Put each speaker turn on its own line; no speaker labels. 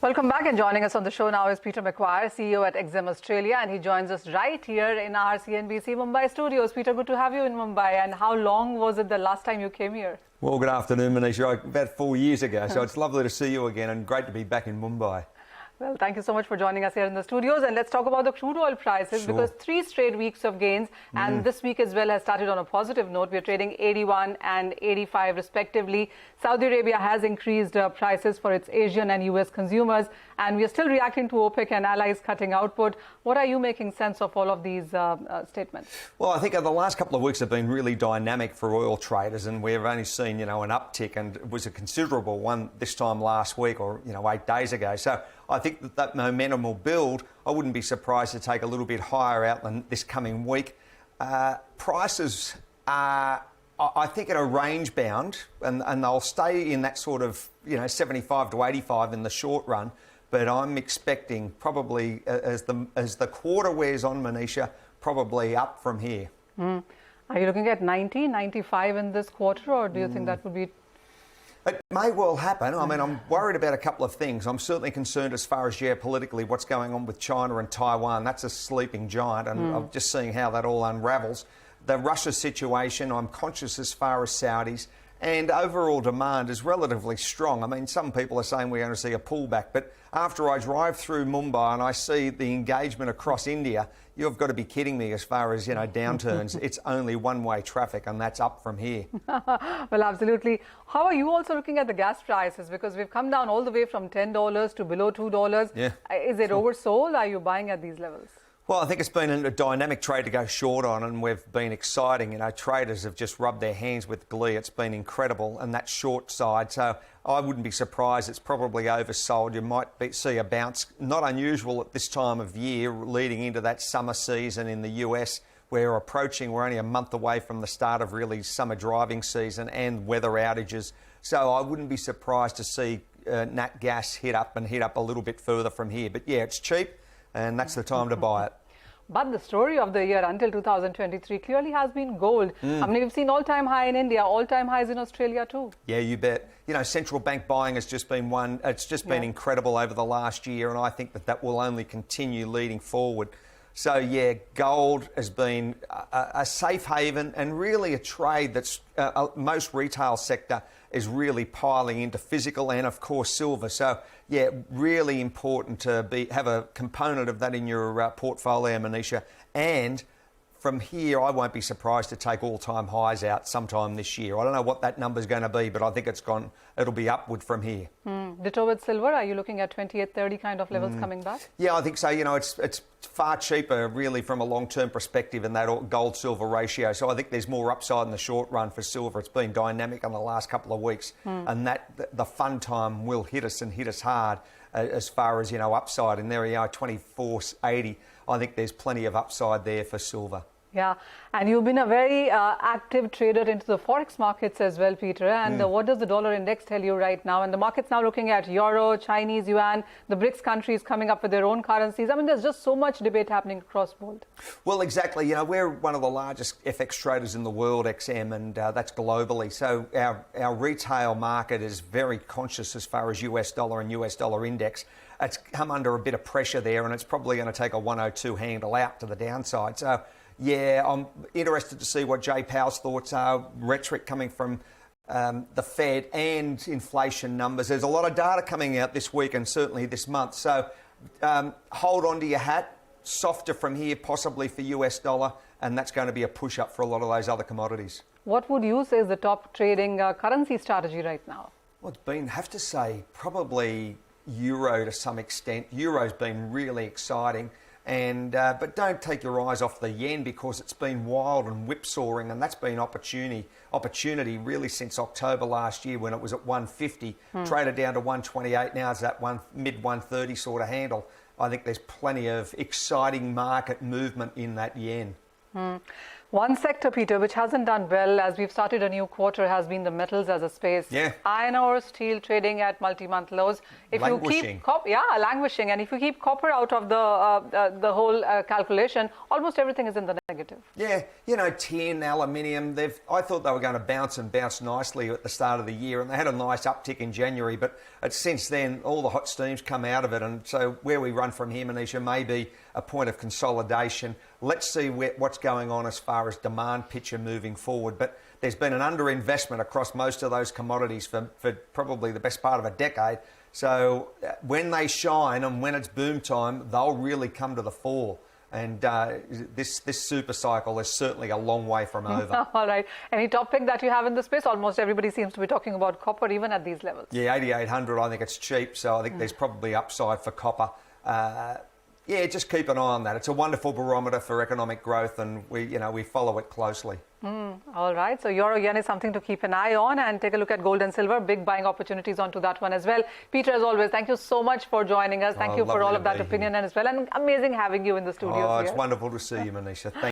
Welcome back, and joining us on the show now is Peter McGuire, CEO at Exim Australia, and he joins us right here in our CNBC Mumbai studios. Peter, good to have you in Mumbai. And how long was it the last time you came here?
Well, good afternoon, Manisha. About 4 years ago, so it's lovely to see you again and great to be back in Mumbai.
Well, thank you so much for joining us here in the studios. And let's talk about the crude oil prices, because 3 straight weeks of gains, and this week as well has started on a positive note. We're trading 81 and 85 respectively. Saudi Arabia has increased prices for its Asian and US consumers, and we are still reacting to OPEC and allies cutting output. What are you making sense of all of these statements? Well,
I think the last couple of weeks have been really dynamic for oil traders, and we've only seen, an uptick, and it was a considerable one this time last week, or, 8 days ago. So I think that momentum will build. I wouldn't be surprised to take a little bit higher out than this coming week. Prices are, I think, at a range bound, and they'll stay in that sort of, 75 to 85 in the short run. But I'm expecting probably, as the quarter wears on, Manisha, probably up from here.
Are you looking at 90, 95 in this quarter, or do you think that would be...
It may well happen. I mean, I'm worried about a couple of things. I'm certainly concerned as far as geopolitically what's going on with China and Taiwan. That's a sleeping giant, and I'm just seeing how that all unravels. The Russia situation, I'm conscious as far as Saudis, and overall demand is relatively strong. I mean, some people are saying we're going to see a pullback, but after I drive through Mumbai and I see the engagement across India, you've got to be kidding me as far as, downturns. It's only one-way traffic, and that's up from here.
Well, absolutely. How are you also looking at the gas prices? Because we've come down all the way from $10 to below $2.
Yeah.
Is it oversold? Are you buying at these levels?
Well, I think it's been a dynamic trade to go short on, and we've been exciting. Traders have just rubbed their hands with glee. It's been incredible, and that short side. So I wouldn't be surprised. It's probably oversold. You might see a bounce. Not unusual at this time of year, leading into that summer season in the US. We're only a month away from the start of really summer driving season and weather outages. So I wouldn't be surprised to see nat gas hit up a little bit further from here. But yeah, it's cheap, and that's the time to buy it.
But the story of the year until 2023 clearly has been gold. I mean, we've seen all-time high in India, all-time highs in Australia too.
Yeah, you bet. Central bank buying has just been it's just been incredible over the last year, and I think that will only continue leading forward. So, yeah, gold has been a safe haven, and really a trade that's most retail sector is really piling into physical, and, of course, silver. So, yeah, really important to have a component of that in your portfolio, Manisha. And from here, I won't be surprised to take all-time highs out sometime this year. I don't know what that number's going to be, but I think it'll be upward from here.
Ditto with silver. Are you looking at 28-30 kind of levels coming back?
Yeah, I think so. It's far cheaper, really, from a long-term perspective in that gold-silver ratio. So I think there's more upside in the short run for silver. It's been dynamic in the last couple of weeks, and the fun time will hit us hard as far as, upside. And there we are, 24.80. I think there's plenty of upside there for silver.
Yeah, and you've been a very active trader into the forex markets as well, Peter. And what does the dollar index tell you right now? And the market's now looking at euro, Chinese yuan, the BRICS countries coming up with their own currencies. I mean, there's just so much debate happening across board.
Well, exactly. We're one of the largest FX traders in the world, XM, and that's globally. So our retail market is very conscious as far as US dollar and US dollar index. It's come under a bit of pressure there, and it's probably going to take a 102 handle out to the downside. So, yeah, I'm interested to see what Jay Powell's thoughts are, rhetoric coming from the Fed, and inflation numbers. There's a lot of data coming out this week and certainly this month. So hold on to your hat. Softer from here, possibly for US dollar, and that's going to be a push-up for a lot of those other commodities.
What would you say is the top trading currency strategy right now?
Well, have to say, probably euro to some extent. Euro's been really exciting. But don't take your eyes off the yen, because it's been wild and whipsawing, and that's been opportunity really since October last year when it was at 150, traded down to 128. Now it's that mid 130 sort of handle. I think there's plenty of exciting market movement in that yen.
One sector, Peter, which hasn't done well as we've started a new quarter has been the metals as a space.
Yeah.
Iron ore, steel trading at multi-month lows. If
languishing.
you keep languishing, and if you keep copper out of the whole calculation, almost everything is in the negative.
Yeah, you know, tin, aluminium. I thought they were going to bounce nicely at the start of the year, and they had a nice uptick in January. But since then, all the hot steam's come out of it, and so where we run from here, Manisha, may be a point of consolidation. Let's see what's going on as far as demand picture moving forward. But there's been an underinvestment across most of those commodities for probably the best part of a decade. So when they shine and when it's boom time, they'll really come to the fore. And this super cycle is certainly a long way from over.
All right. Any topic that you have in the space? Almost everybody seems to be talking about copper, even at these levels.
Yeah, 8,800. I think it's cheap, so I think there's probably upside for copper. Yeah, just keep an eye on that. It's a wonderful barometer for economic growth, and we follow it closely.
All right. So euro yen is something to keep an eye on, and take a look at gold and silver. Big buying opportunities onto that one as well. Peter, as always, thank you so much for joining us. Thank you for all of that opinion as well, and amazing having you in the studio.
Oh, it's wonderful to see you, Manisha. Thank